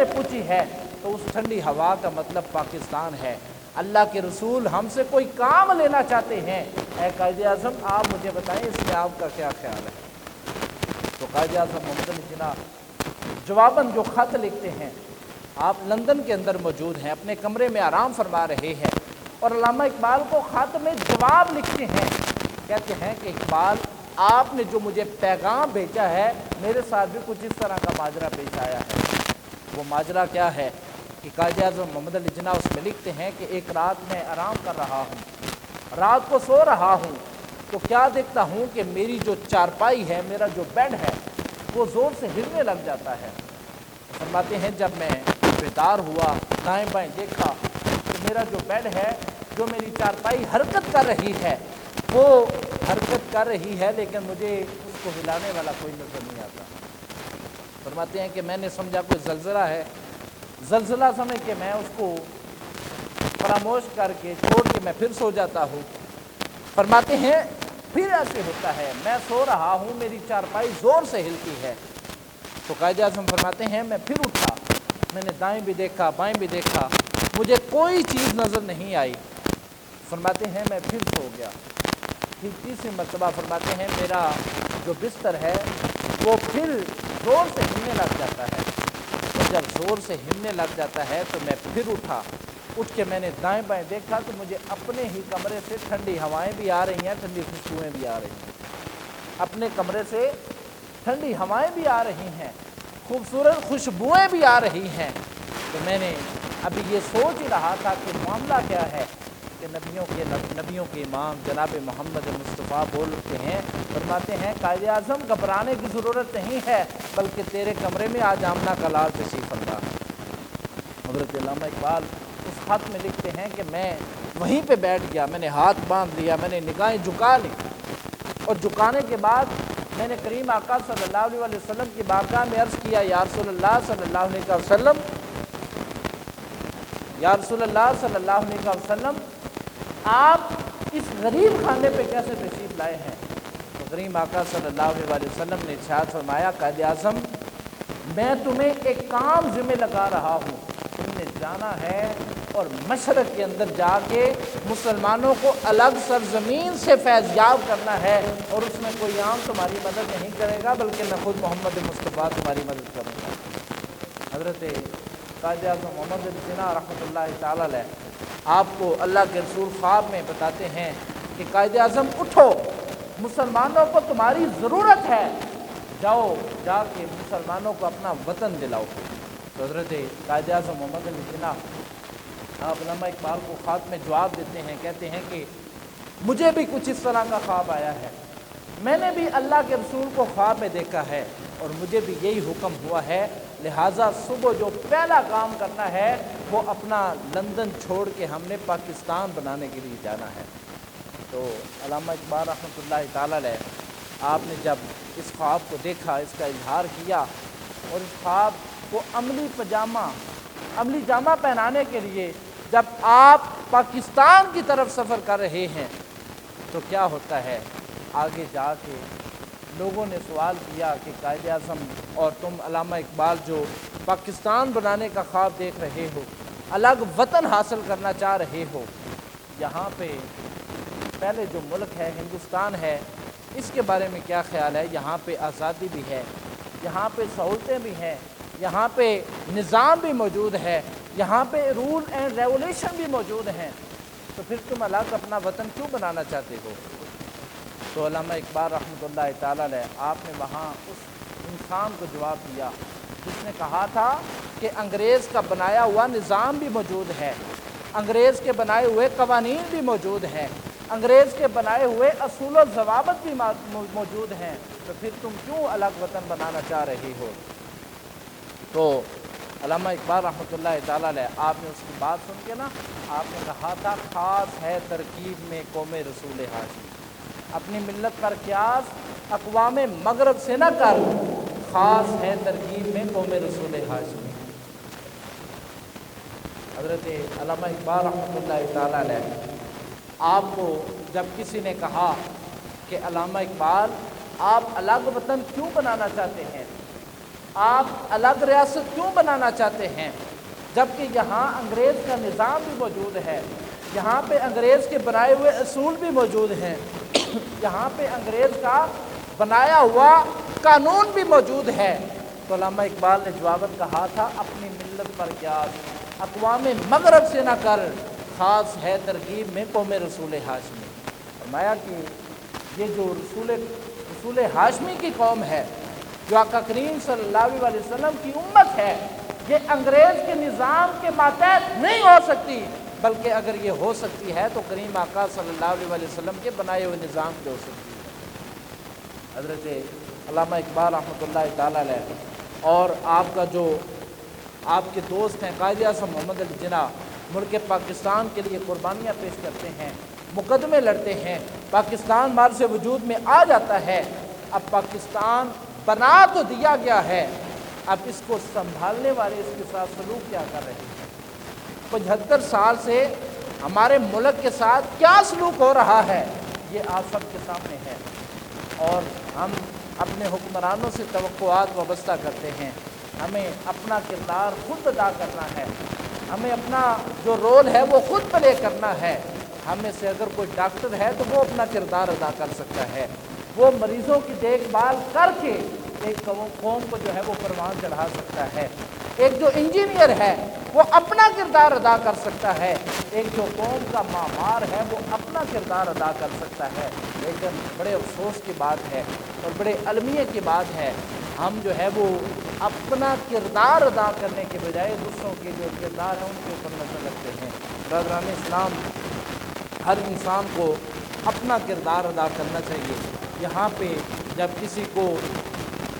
میں پوچھی ہے تو اس ٹھنڈی ہوا کا مطلب پاکستان ہے۔ اللہ کے رسول ہم سے کوئی کام لینا چاہتے ہیں، اے قائد اعظم آپ مجھے بتائیں اس میں آپ کا کیا خیال ہے؟ تو قائد اعظم محمد علی جناح جواباً جو خط لکھتے ہیں، آپ لندن کے اندر موجود ہیں، اپنے کمرے میں آرام فرما رہے ہیں، اور علامہ اقبال کو خط میں جواب لکھتے ہیں، کہتے ہیں کہ اقبال آپ نے جو مجھے پیغام بھیجا ہے میرے ساتھ بھی کچھ اس طرح کا ماجرا پیش آیا ہے۔ وہ ماجرا کیا ہے کہ قائد اعظم محمد علی جناح اس میں لکھتے ہیں کہ ایک رات میں آرام کر رہا ہوں، رات کو سو رہا ہوں تو کیا دیکھتا ہوں کہ میری جو چارپائی ہے، میرا جو بیڈ ہے وہ زور سے ہلنے لگ جاتا ہے۔ فرماتے ہیں جب میں بیدار ہوا، دائیں بائیں دیکھا تو میرا جو بیڈ ہے، جو میری چارپائی حرکت کر رہی ہے، وہ حرکت کر رہی ہے لیکن مجھے اس کو ہلانے والا کوئی نظر نہیں آتا۔ فرماتے ہیں کہ میں نے سمجھا کوئی زلزلہ ہے، زلزلہ سمجھ کے میں اس کو فراموش کر کے چھوڑ کے میں پھر سو جاتا ہوں۔ فرماتے ہیں پھر ایسے ہوتا ہے، میں سو رہا ہوں، میری چارپائی زور سے ہلتی ہے۔ تو قائد اعظم فرماتے ہیں میں پھر اٹھا، میں نے دائیں بھی دیکھا بائیں بھی دیکھا، مجھے کوئی چیز نظر نہیں آئی۔ فرماتے ہیں میں پھر سو گیا۔ پھر تیسری مرتبہ فرماتے ہیں میرا جو بستر ہے وہ پھر زور سے ہلنے لگ جاتا ہے، اور جب زور سے ہلنے لگ جاتا ہے تو میں پھر اٹھا، اٹھ کے میں نے دائیں بائیں دیکھا تو مجھے اپنے ہی کمرے سے ٹھنڈی ہوائیں بھی آ رہی ہیں، ٹھنڈی خوشبوئیں بھی آ رہی ہیں، اپنے کمرے سے ٹھنڈی ہوائیں بھی آ رہی ہیں، خوبصورت خوشبوئیں بھی آ رہی ہیں۔ تو میں نے ابھی یہ سوچ ہی رہا تھا کہ معاملہ کیا ہے کہ نبیوں کے امام جناب محمد مصطفیٰ بول اٹھتے ہیں، فرماتے ہیں قائد اعظم گھبرانے کی ضرورت نہیں ہے، بلکہ تیرے کمرے میں آج آمنہ کا لال تشریف فرما۔ حضرت علامہ اقبال اس خط میں لکھتے ہیں کہ میں وہیں پہ بیٹھ گیا، میں نے ہاتھ باندھ لیا، میں نے نگاہیں جھکا لی، اور جھکانے کے بعد میں نے کریم آقا صلی اللہ علیہ وسلم کی بارگاہ میں عرض کیا یا رسول اللہ صلی اللہ علیہ وسلم، یا رسول اللہ صلی اللہ علیہ وسلم آپ اس غریب خانے پہ کیسے تشریف لائے ہیں؟ تو کریم آقا صلی اللہ علیہ وسلم نے ارشاد فرمایا قائد اعظم میں تمہیں ایک کام ذمہ لگا رہا ہوں، تم نے جانا ہے اور مشرق کے اندر جا کے مسلمانوں کو الگ سرزمین سے فیضیاب کرنا ہے، اور اس میں کوئی عام تمہاری مدد نہیں کرے گا بلکہ میں خود محمد مصطفیٰ تمہاری مدد کروں گا۔ حضرت قائد اعظم محمد علی جناح رحمۃ اللہ تعالی علیہ آپ کو اللہ کے رسول خواب میں بتاتے ہیں کہ قائد اعظم اٹھو، مسلمانوں کو تمہاری ضرورت ہے، جاؤ جا کے مسلمانوں کو اپنا وطن دلاؤ۔ تو حضرت قائد اعظم محمد علی جناح آپ علامہ اقبال کو خط میں جواب دیتے ہیں، کہتے ہیں کہ مجھے بھی کچھ اس طرح کا خواب آیا ہے، میں نے بھی اللہ کے رسول کو خواب میں دیکھا ہے اور مجھے بھی یہی حکم ہوا ہے، لہٰذا صبح جو پہلا کام کرنا ہے وہ اپنا لندن چھوڑ کے ہم نے پاکستان بنانے کے لیے جانا ہے۔ تو علامہ اقبال رحمۃ اللہ تعالی علیہ آپ نے جب اس خواب کو دیکھا، اس کا اظہار کیا اور اس خواب کو عملی جامہ پہنانے کے لیے جب آپ پاکستان کی طرف سفر کر رہے ہیں تو کیا ہوتا ہے، آگے جا کے لوگوں نے سوال کیا کہ قائد اعظم اور تم علامہ اقبال جو پاکستان بنانے کا خواب دیکھ رہے ہو، الگ وطن حاصل کرنا چاہ رہے ہو، یہاں پہ پہلے جو ملک ہے ہندوستان ہے اس کے بارے میں کیا خیال ہے؟ یہاں پہ آزادی بھی ہے، یہاں پہ سہولتیں بھی ہیں، یہاں پہ نظام بھی موجود ہے، یہاں پہ رول اینڈ ریگولیشن بھی موجود ہیں، تو پھر تم الگ اپنا وطن کیوں بنانا چاہتے ہو؟ تو علامہ اقبال رحمۃ اللہ تعالی علیہ آپ نے وہاں اس انسان کو جواب دیا جس نے کہا تھا کہ انگریز کا بنایا ہوا نظام بھی موجود ہے، انگریز کے بنائے ہوئے قوانین بھی موجود ہیں، انگریز کے بنائے ہوئے اصول و ضوابط بھی موجود ہیں، تو پھر تم کیوں الگ وطن بنانا چاہ رہے ہو؟ تو علامہ اقبال رحمۃ اللہ تعالی علیہ آپ نے اس کی بات سن کے نا آپ نے کہا تھا خاص ہے ترکیب میں قوم رسول ہاشمی، اپنی ملت پر قیاس اقوام مغرب سے نہ کر، خاص ہے ترکیب میں قوم رسول ہاشمی۔ حضرت علامہ اقبال رحمۃ اللہ تعالی علیہ آپ کو جب کسی نے کہا کہ علامہ اقبال آپ الگ وطن کیوں بنانا چاہتے ہیں، آپ الگ ریاست کیوں بنانا چاہتے ہیں جبکہ یہاں انگریز کا نظام بھی موجود ہے، یہاں پہ انگریز کے بنائے ہوئے اصول بھی موجود ہیں، یہاں پہ انگریز کا بنایا ہوا قانون بھی موجود ہے؟ تو علامہ اقبال نے جواباً کہا تھا، اپنی ملت پر قیاس اقوام مغرب سے نہ کر، خاص ہے ترغیب میں قوم رسول ہاشمی۔ فرمایا کہ یہ جو رسول ہاشمی کی قوم ہے، جو آقا کریم صلی اللہ علیہ وسلم کی امت ہے، یہ انگریز کے نظام کے ماتحت نہیں ہو سکتی، بلکہ اگر یہ ہو سکتی ہے تو کریم آقا صلی اللہ علیہ وسلم کے بنائے ہوئے نظام کے ہو سکتی ہے۔ حضرت علامہ اقبال رحمۃ اللہ تعالیٰ علیہ اور آپ کا جو آپ کے دوست ہیں قائد اعظم محمد علی جناح، ملک پاکستان کے لیے قربانیاں پیش کرتے ہیں، مقدمے لڑتے ہیں، پاکستان مال سے وجود میں آ جاتا ہے۔ اب پاکستان بنا تو دیا گیا ہے، اب اس کو سنبھالنے والے اس کے ساتھ سلوک کیا کر رہے ہیں؟ 75 سال سے ہمارے ملک کے ساتھ کیا سلوک ہو رہا ہے، یہ آپ سب کے سامنے ہے، اور ہم اپنے حکمرانوں سے توقعات وابستہ کرتے ہیں۔ ہمیں اپنا کردار خود ادا کرنا ہے، ہمیں اپنا جو رول ہے وہ خود پلے کرنا ہے۔ ہم میں سے اگر کوئی ڈاکٹر ہے تو وہ اپنا کردار ادا کر سکتا ہے، وہ مریضوں کی دیکھ بھال کر کے ایک قوم کو جو ہے وہ پروان چڑھا سکتا ہے۔ ایک جو انجینئر ہے وہ اپنا کردار ادا کر سکتا ہے، ایک جو قوم کا معمار ہے وہ اپنا کردار ادا کر سکتا ہے۔ لیکن بڑے افسوس کی بات ہے اور بڑے المیے کی بات ہے، ہم جو ہے وہ اپنا کردار ادا کرنے کے بجائے دوسروں کے جو کردار ہیں ان کے اوپر نظر رکھتے ہیں۔ برادران اسلام، ہر انسان کو اپنا کردار ادا کرنا چاہیے۔ یہاں پہ جب کسی کو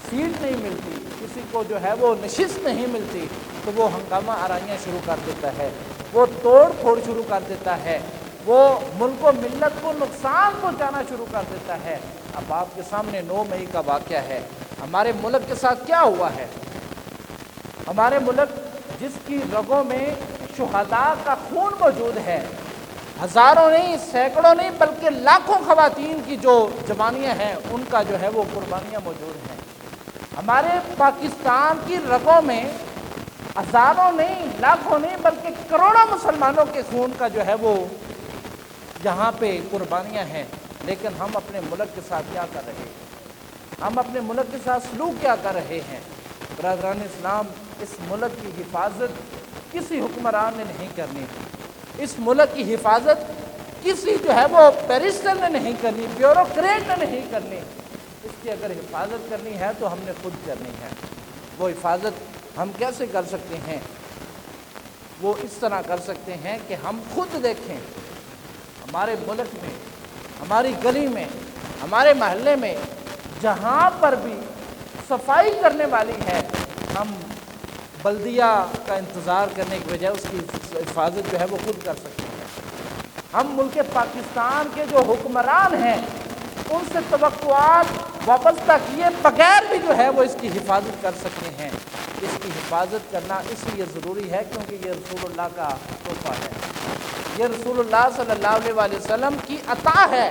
سیٹ نہیں ملتی، کسی کو جو ہے وہ نشست نہیں ملتی، تو وہ ہنگامہ آرائیاں شروع کر دیتا ہے، وہ توڑ پھوڑ شروع کر دیتا ہے، وہ ملک و ملت کو نقصان پہنچانا شروع کر دیتا ہے۔ اب آپ کے سامنے 9 مئی کا واقعہ ہے، ہمارے ملک کے ساتھ کیا ہوا ہے؟ ہمارے ملک جس کی رگوں میں شہداء کا خون موجود ہے، ہزاروں نہیں، سینکڑوں نہیں، بلکہ لاکھوں خواتین کی جو جوانیاں ہیں ان کا جو ہے وہ قربانیاں موجود ہیں۔ ہمارے پاکستان کی رگوں میں ہزاروں نہیں، لاکھوں نہیں، بلکہ کروڑوں مسلمانوں کے خون کا جو ہے وہ یہاں پہ قربانیاں ہیں، لیکن ہم اپنے ملک کے ساتھ کیا کر رہے ہیں؟ ہم اپنے ملک کے ساتھ سلوک کیا کر رہے ہیں؟ برادران اسلام، اس ملک کی حفاظت کسی حکمران نے نہیں کرنی، اس ملک کی حفاظت کسی جو ہے وہ بیرسٹر نے نہیں کرنی، بیوروکریٹ نے نہیں کرنی۔ اس کی اگر حفاظت کرنی ہے تو ہم نے خود کرنی ہے۔ وہ حفاظت ہم کیسے کر سکتے ہیں؟ وہ اس طرح کر سکتے ہیں کہ ہم خود دیکھیں ہمارے ملک میں، ہماری گلی میں، ہمارے محلے میں جہاں پر بھی صفائی کرنے والی ہے، ہم بلدیہ کا انتظار کرنے کی بجائے اس کی حفاظت جو ہے وہ خود کر سکتے ہیں۔ ہم ملک پاکستان کے جو حکمران ہیں ان سے توقعات وابستہ کیے بغیر بھی جو ہے وہ اس کی حفاظت کر سکتے ہیں۔ اس کی حفاظت کرنا اس لیے ضروری ہے کیونکہ یہ رسول اللہ کا تحفہ ہے، یہ رسول اللہ صلی اللہ علیہ وسلم کی عطا ہے،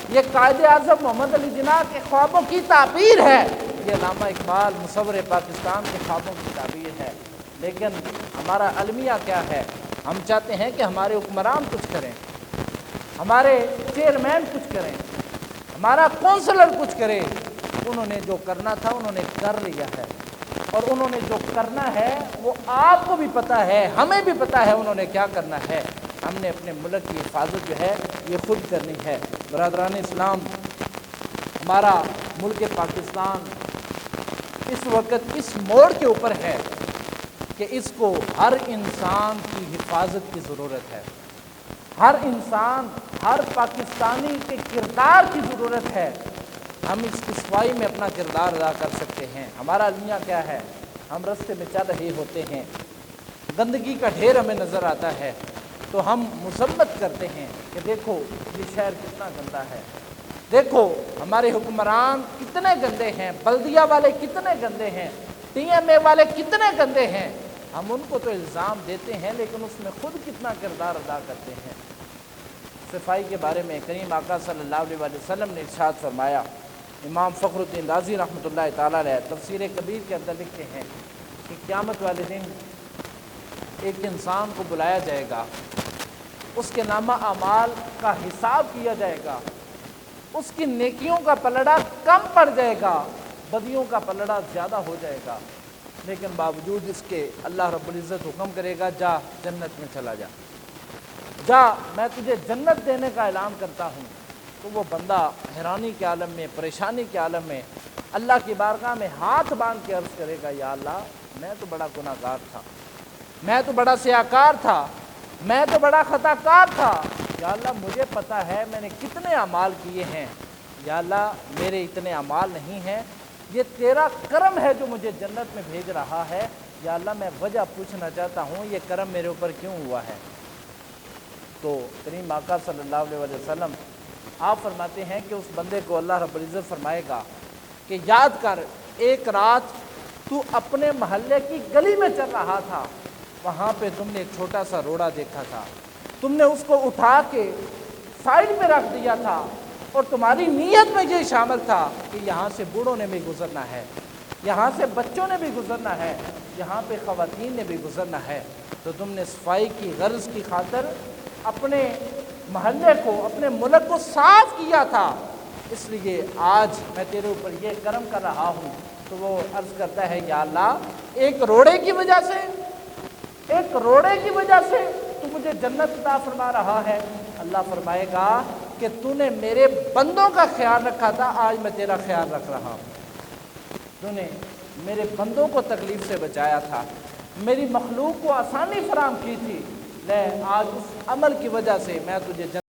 یہ قائد اعظم محمد علی جناح کے خوابوں کی تعبیر ہے، یہ علامہ اقبال مصور پاکستان کے خوابوں کی تعبیر ہے۔ لیکن ہمارا المیہ کیا ہے؟ ہم چاہتے ہیں کہ ہمارے حکمران کچھ کریں، ہمارے چیئرمین کچھ کریں، ہمارا کونسلر کچھ کرے۔ انہوں نے جو کرنا تھا انہوں نے کر لیا ہے، اور انہوں نے جو کرنا ہے وہ آپ کو بھی پتہ ہے، ہمیں بھی پتہ ہے انہوں نے کیا کرنا ہے۔ ہم نے اپنے ملک کی حفاظت جو ہے یہ خود کرنی ہے۔ برادران اسلام، ہمارا ملک پاکستان اس وقت اس موڑ کے اوپر ہے کہ اس کو ہر انسان کی حفاظت کی ضرورت ہے، ہر انسان، ہر پاکستانی کے کردار کی ضرورت ہے۔ ہم اس کی صفائی میں اپنا کردار ادا کر سکتے ہیں۔ ہمارا المیہ کیا ہے؟ ہم راستے میں چل رہے ہوتے ہیں، گندگی کا ڈھیر ہمیں نظر آتا ہے تو ہم مذمت کرتے ہیں کہ دیکھو یہ شہر کتنا گندا ہے، دیکھو ہمارے حکمران کتنے گندے ہیں، بلدیہ والے کتنے گندے ہیں، ٹی ایم اے والے کتنے گندے ہیں۔ ہم ان کو تو الزام دیتے ہیں لیکن اس میں خود کتنا کردار ادا کرتے ہیں۔ صفائی کے بارے میں کریم آقا صلی اللہ علیہ وسلم نے ارشاد فرمایا امام فخر الدین رازی رحمۃ اللہ تعالیٰ علیہ تفسیر کبیر کے اندر لکھتے ہیں کہ قیامت والے دن ایک انسان کو بلایا جائے گا، اس کے نامہ اعمال کا حساب کیا جائے گا، اس کی نیکیوں کا پلڑا کم پڑ جائے گا، بدیوں کا پلڑا زیادہ ہو جائے گا، لیکن باوجود اس کے اللہ رب العزت حکم کرے گا جا جنت میں چلا جا، جا میں تجھے جنت دینے کا اعلان کرتا ہوں۔ تو وہ بندہ حیرانی کے عالم میں، پریشانی کے عالم میں اللہ کی بارگاہ میں ہاتھ باندھ کے عرض کرے گا یا اللہ میں تو بڑا گناہ گار تھا، میں تو بڑا سیاکار تھا، میں تو بڑا خطا کار تھا، یا اللہ مجھے پتہ ہے میں نے کتنے اعمال کیے ہیں، یا اللہ میرے اتنے اعمال نہیں ہیں، یہ تیرا کرم ہے جو مجھے جنت میں بھیج رہا ہے، یا اللہ میں وجہ پوچھنا چاہتا ہوں یہ کرم میرے اوپر کیوں ہوا ہے۔ تو کریم آقا صلی اللہ علیہ وسلم آپ فرماتے ہیں کہ اس بندے کو اللہ رب العزت فرمائے گا کہ یاد کر ایک رات تو اپنے محلے کی گلی میں چل رہا تھا، وہاں پہ تم نے ایک چھوٹا سا روڑا دیکھا تھا، تم نے اس کو اٹھا کے سائڈ میں رکھ دیا تھا، اور تمہاری نیت میں یہ شامل تھا کہ یہاں سے بوڑھوں نے بھی گزرنا ہے، یہاں سے بچوں نے بھی گزرنا ہے، یہاں پہ خواتین نے بھی گزرنا ہے، تو تم نے صفائی کی غرض کی خاطر اپنے محلے کو، اپنے ملک کو صاف کیا تھا، اس لیے آج میں تیرے اوپر یہ کرم کر رہا ہوں۔ تو وہ عرض کرتا ہے یا اللہ ایک روڑے کی وجہ سے، ایک روڑے کی وجہ سے تو مجھے جنت عطا فرما رہا ہے؟ اللہ فرمائے گا کہ تو نے میرے بندوں کا خیال رکھا تھا، آج میں تیرا خیال رکھ رہا ہوں، تو نے میرے بندوں کو تکلیف سے بچایا تھا، میری مخلوق کو آسانی فراہم کی تھی، لے آج اس عمل کی وجہ سے میں تجھے